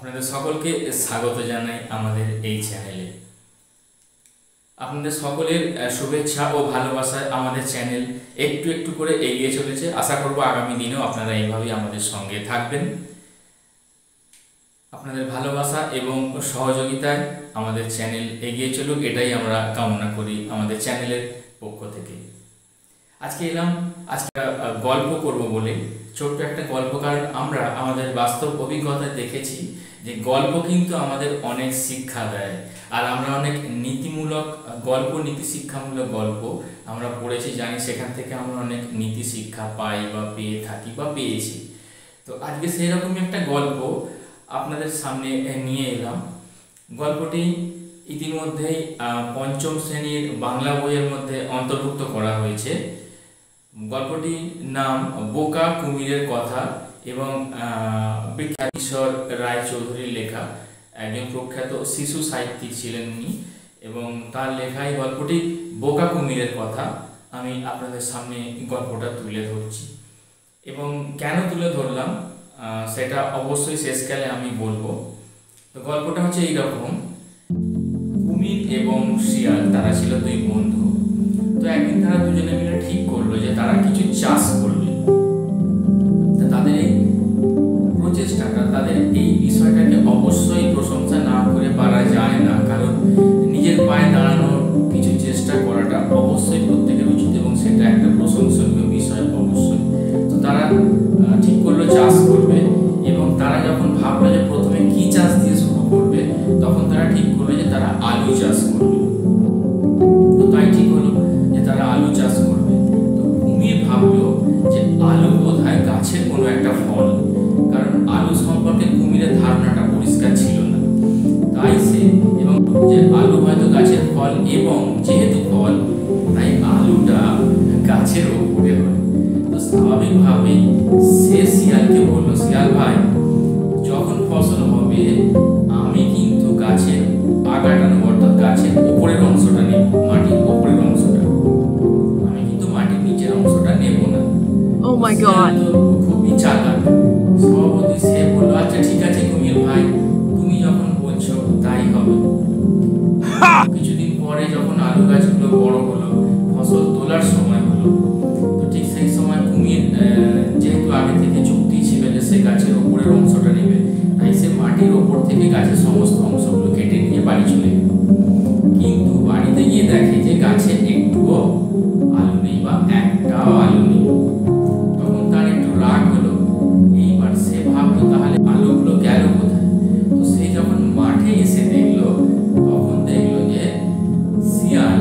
আপনাদের সকলকে স্বাগত জানাই আমাদের এই চ্যানেলে। আপনাদের সকলের শুভেচ্ছা ও ভালোবাসায় আমাদের চ্যানেল একটু একটু করে এগিয়ে চলেছে। আশা করব আগামী দিনেও আপনারা এইভাবেই আমাদের সঙ্গে থাকবেন। আপনাদের ভালোবাসা এবং সহযোগিতায় আমাদের চ্যানেল এগিয়ে চলুক, এটাই আমরা কামনা করি আমাদের চ্যানেলের পক্ষ থেকে। আজকে গল্প করব বলে, ছোট্ট একটা গল্প। কারণ আমরা আমাদের বাস্তব অভিজ্ঞতায় দেখেছি যে গল্প কিন্তু আমাদের অনেক শিক্ষা দেয়। আর আমরা অনেক নীতিমূলক গল্প, নীতি শিক্ষামূলক গল্প আমরা পড়েছি, জানি, সেখান থেকে আমরা অনেক নীতি শিক্ষা পাই বা পেয়ে থাকি বা পেয়েছি। তো আজকে সেই রকমই একটা গল্প আপনাদের সামনে নিয়ে এলাম। গল্পটি ইতিমধ্যেই পঞ্চম শ্রেণীর বাংলা বইয়ের মধ্যে অন্তর্ভুক্ত করা হয়েছে। গল্পটির নাম বোকা কুমিরের কথা এবং বিখ্যাত রায়চৌধুরীর লেখা। একজন প্রখ্যাত শিশু সাহিত্যিক ছিলেন উনি, এবং তার লেখায় গল্পটি বোকা কুমিরের কথা। আমি আপনাদের সামনে গল্পটা তুলে ধরছি, এবং কেন তুলে ধরলাম সেটা অবশ্যই শেষকালে আমি বলবো। তো গল্পটা হচ্ছে এইরকম। কুমির এবং শিয়াল, তারা ছিল দুই বন্ধু। তো একদিন তারা দুজনে মিলে ঠিক করলো যে তারা কিছু চাষ করবে। তাদের এই প্রচেষ্টাটা, তাদের এই বিষয়টাকে অবশ্যই প্রশংসা না করে পারা যায় না, কারণ নিজের পায়ে দাঁড়ানোর কিছু চেষ্টা করাটা অবশ্যই প্রত্যেকের উচিত, এবং সেটা একটা প্রশংসনীয় বিষয় অবশ্যই। তো তারা ঠিক করলো চাষ করবে, এবং তারা যখন ভাবলো যে প্রথমে কি চাষ দিয়ে শুরু করবে, তখন তারা ঠিক করলো যে তারা আলু চাষ করবে। তো তাই ঠিক হলো যে তারা আলু চাষ করবে। তো কুমির ভাবলো যে আলু বোধহয় গাছের কোনো একটা ফল, কারণ আলু সম্পর্কে কুমিরের ধারণাটা পরিষ্কার ছিল না। তাই সে, এবং যে আলু হয়তো গাছের ফল, এবং যেহেতু ফল তাই আলুটা গাছের ওপরে হয়। তো স্বাভাবিকভাবেই সে শিয়ালকে বলল, শিয়াল ভাই, যখন ফসল হবে আমি কিন্তু গাছের আগাটা নেব, অর্থাৎ গাছের উপরের অংশটা নেব, মাটির উপরের অংশটা। আমি কিন্তু মাটির নিচের অংশটা নেব না। Oh my God! খুবই চালাক স্বভাবতই। সে বলল, আচ্ছা ঠিক আছে কুমির ভাই, তুমি যখন বলছো তাই হবে। কিছুদিন পরে যখন আলু গাছগুলো বড় হলো, ফসল তোলার সময় হলো, তো ঠিক সেই সময় কুমির, যেহেতু আগে থেকে চুক্তি ছিল যে সে গাছের উপরের অংশটা নেবে, তাই সে মাটির ওপর থেকে গাছের সমস্ত অংশগুলো কেটে নিয়ে বাড়ি চলে গেল। কিন্তু বাড়িতে গিয়ে দেখে যে গাছে একটুও আলু নেই, বা একটাও আলু নেই। তখন তার একটু রাগ হলো। এইবার সে ভাবলো তাহলে আলুগুলো গেল কোথায়। তো সে যখন মাঠে এসে দেখলো, তখন দেখলো যে শিয়াল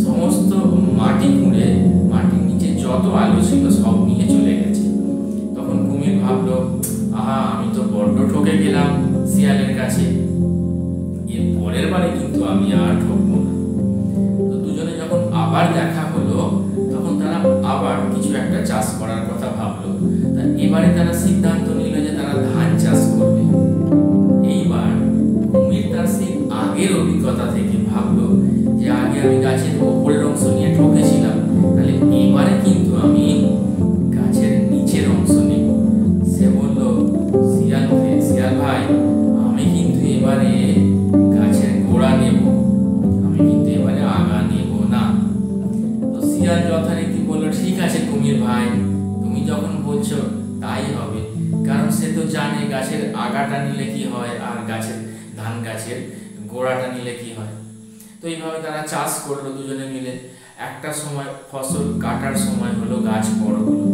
সমস্ত মাটি খুঁড়ে মাটির নিচে যত আলু ছিল সব নিয়ে চলে গেছে। তখন কুমির ভাবলো, আহা, আমি তো বড্ড ঠকে গেলাম শিয়ালের কাছে, এর পরের বারে কিন্তু আমি আর ঠকবো না। তো দুজনে যখন আবার দেখা হলো, তখন তারা আবার কিছু একটা চাষ করার কথা ভাবলো। তা এবারে তারা সিদ্ধান্ত নিল যে তারা ধান চাষ করবে। এইবার কুমির তার সেই আগের অভিজ্ঞতা থেকে ভাবলো যে আগে আমি গাছের ওপরের অংশ নিয়ে ঠকেছিলাম, তাহলে এবারে কিন্তু আমি গাছের নিচের অংশ নেব। সে বলল শিয়ালকে, শিয়াল ভাই, আমি কিন্তু এবারে গাছের গোড়া নেব, আমি কিন্তু এবারে আগা নেব না। তো শিয়াল যথারীতি বলল, ঠিক আছে কুমির ভাই, তুমি যখন বলছো তাই হবে। কারণ সে তো জানে গাছের আগাটা নিলে কি হয়, আর ধান গাছের গোড়াটা নিলে কি হয়। তো এইভাবে তারা চাষ করলো দুজনে মিলে। একটা সময় ফসল কাটার সময় হলো, গাছ বড় হলো।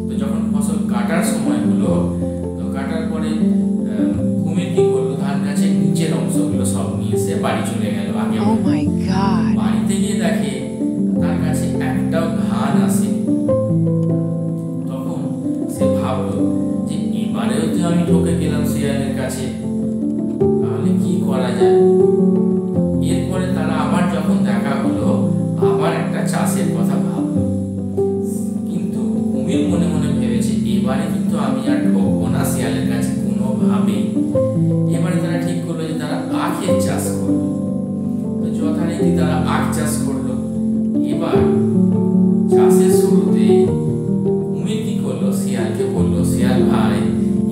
তো যখন ফসল কাটার সময় হলো, তো কাটার পরে কুমির কি করলো, ধান গাছের নিচের অংশগুলো সব নিয়ে এসে বাড়ি চলে গেল আগে। Oh my God! বাড়িতে গিয়ে দেখে তার কাছে একটাও ধান আসে। তখন সে ভাবলো যে এবারেও যে আমি ঠকে গেলাম শিয়ালের কাছে, তাহলে কি করা যায়। এরপরে তারা আবার যখন দেখা হলো, আবার একটা চাষের কথা ভাবলো। কিন্তু কুমির মনে মনে ভেবেছে, এবারে কিন্তু আমি আর ঠকবো না শিয়ালের কাছে কোনোভাবেই। এবারে তারা ঠিক করলো যে তারা আখের চাষ করবে। তো যথারীতি তারা আখ চাষ করলো। এবার চাষের শুরুতে কুমির কি করলো, শিয়ালকে বললো, শিয়াল ভাই,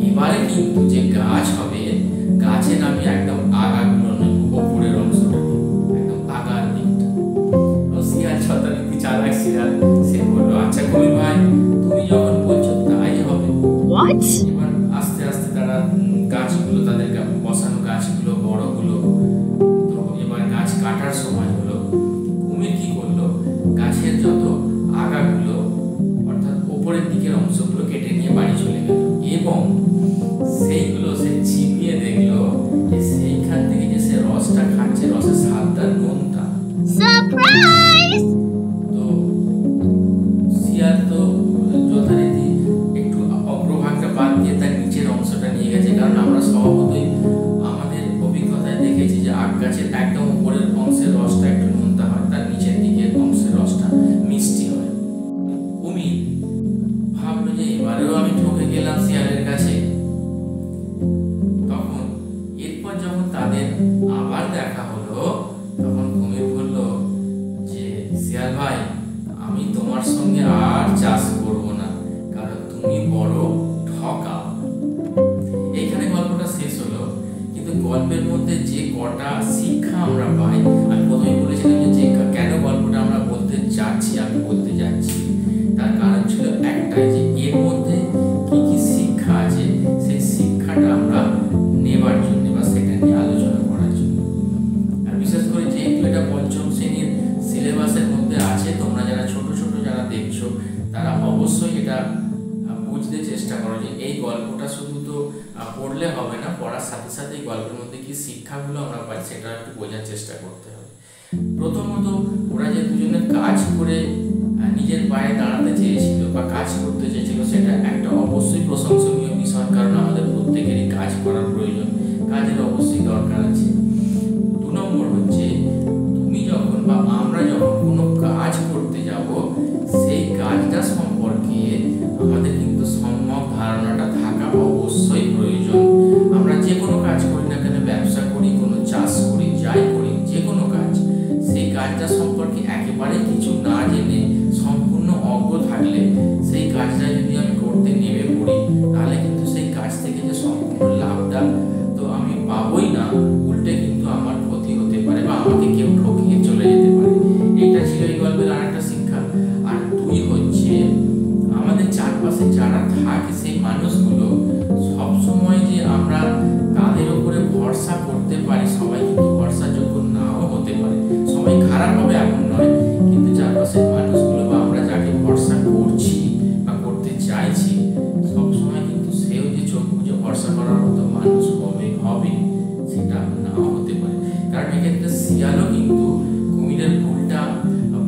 এবারে কিন্তু যে গাছ হবে, গাছগুলো, তাদের বসানো গাছগুলো বড় হলো। তো এবার গাছ কাটার সময় হলো, কুমির কি করলো, গাছের যত আগাগুলো অর্থাৎ ওপরের দিকের অংশগুলো কেটে নিয়ে বাড়ি চলে গেল এবং সেইগুলো সে চিবিয়ে দেখলো যে সেইখান থেকে যে সে রসটা খাচ্ছে, রসের স্বাদটা নোনতা। সারপ্রাইজ! তো শিয়াল তো যথারীতি একটু অগ্রভাগটা বাদ দিয়ে তার নিচের অংশটা নিয়ে গেছে, কারণ আমরা স্বভাবতই আমাদের অভিজ্ঞতায় দেখেছি যে আখ গাছের একদম উপরের অংশের রসটা একটু নোনতা হয়, তার নিচের দিকের অংশের রসটা মিষ্টি হয়। কুমির ভাবলো যে এবারেও আমি ঠকে গেলাম শিয়ালের কাছে। তখন এরপর যখন তাদের আবার দেখা হলো, তখন কুমির বলল যে শিয়াল ভাই, আমি তোমার সঙ্গে আর চাষ করব না, কারণ তুমি বড় ঠকাও। এইখানে গল্পটা শেষ হলো, কিন্তু গল্পের মধ্যে যে কটা শিক্ষা আমরা পাই, আমি প্রথমে বলেছিলাম যে কেন গল্পটা আমরা বলতে যাচ্ছি, আমি বলতে যাচ্ছি, তার কারণ ছিল একটাই, যে এর মধ্যে কি কি শিক্ষা আছে সেই শিক্ষাটা আমরা নেবার জন্য বা সেটা নিয়ে আলোচনা করার জন্য। আর বিশেষ করে যেহেতু এটা পঞ্চম শ্রেণীর সিলেবাসের মধ্যে আছে, তোমরা যারা ছোট ছোট যারা দেখছো তারা অবশ্যই এটা বুঝতে চেষ্টা করো যে এই গল্পটা শুধু তো পড়লে হবে না, পড়ার সাথে সাথে এই গল্পের মধ্যে কি শিক্ষাগুলো আমরা পাই সেটা একটু বোঝার চেষ্টা করতে হবে। প্রথমত ওরা যে দুজনে কাজ করে নিজের পায়ে দাঁড়াতে চেয়েছিল বা কাজ করতে চেয়েছিল, সেটা একটা অবশ্যই প্রশংসনীয় বিষয়, কারণ আমাদের প্রত্যেকেরই কাজ করার প্রয়োজন, কাজের অবশ্যই দরকার আছে। 2 নম্বর হচ্ছে, তুমি যখন বা আমরা যখন কোনো কাজ করতে যাব, সেই কাজটা সম্পর্কে আমাদের কিন্তু সম্যক ধারণাটা থাকা অবশ্যই প্রয়োজন। আমরা যে কোনো কাজ করি না কেন, ব্যবসা করি, কোনো চাষ করি, যাই করি, যে কোনো কাজ, সেই কাজটা সম্পর্কে একেবারে কিছু না জেনে সম্পূর্ণ অজ্ঞ থাকলে সেই কাজটা যদি আমি করতে নেমে পড়ি, তাহলে কিন্তু সেই কাজ থেকে যে সম্পূর্ণ লাভটা তো আমি পাবোই না, উল্টে কিন্তু আমার ক্ষতি হতে পারে বা আমাকে কেউ ঠকিয়ে চলে যেতে পারে। এইটা ছিল এই গল্পের আরেকটা শিক্ষা। আর 2 হচ্ছে, আমাদের চারপাশে যারা থাকে সেই মানুষগুলো সবসময় যে আমরা তাদের উপরে ভরসা করতে পারি, সবাই কিন্তু ভরসাযোগ্য নাও হতে পারে, সবাই খারাপ হবে এমন নয়, কিন্তু চারপাশের মানুষগুলো বা আমরা যাকে ভরসা করছি বা করতে চাইছি, সবসময় কিন্তু সেও যে চোখ বুঝে ভরসা করার মতো মানুষ হবে সেটা নাও হতে পারে। কারণ এক্ষেত্রে শিয়ালও কিন্তু কুমিরের ভুলটা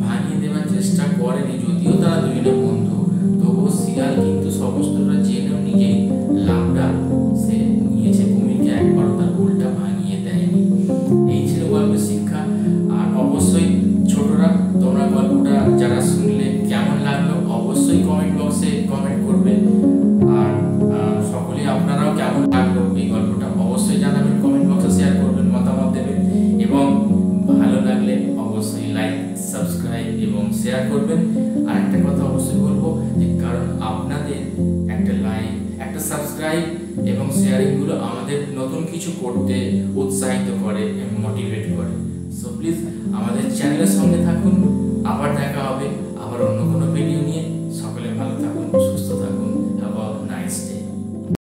ভাঙিয়ে দেওয়ার চেষ্টা করেনি, যদিও তারা দুজনে বন্ধু, তবুও শিয়াল কিন্তু সমস্তটা জেনেও নিজেই লাভটা সে নিয়েছে, কুমিরকে একবারও তার ভুলটা ভাঙিয়ে দেয়নি। এই ছিল গল্পের শিক্ষা। আর অবশ্যই ছোটরা, তোমরা গল্পটা যারা শুনলে কেমন লাগলো অবশ্যই কমেন্ট বক্সে কমেন্ট করবে। আর সকলেই আপনারাও কেমন লাগলো এই গল্পটা অবশ্যই জানাবেন, কমেন্ট বক্সে শেয়ার করবেন, মতামত দেবেন, এবং ভালো লাগলে অবশ্যই লাইক, সাবস্ক্রাইব এবং শেয়ার করবেন। আর একটা কথা অবশ্যই বলবো, যে কারণ আপনাদের একটা লাইক, একটা সাবস্ক্রাইব এবং শেয়ারিংগুলো আমাদের নতুন কিছু করতে উৎসাহিত করে এবং মোটিভেট করে। সো প্লিজ আমাদের চ্যানেলের সঙ্গে থাকুন। আবার দেখা হবে আবার অন্য কোনো ভিডিও নিয়ে। সকলে ভালো থাকুন।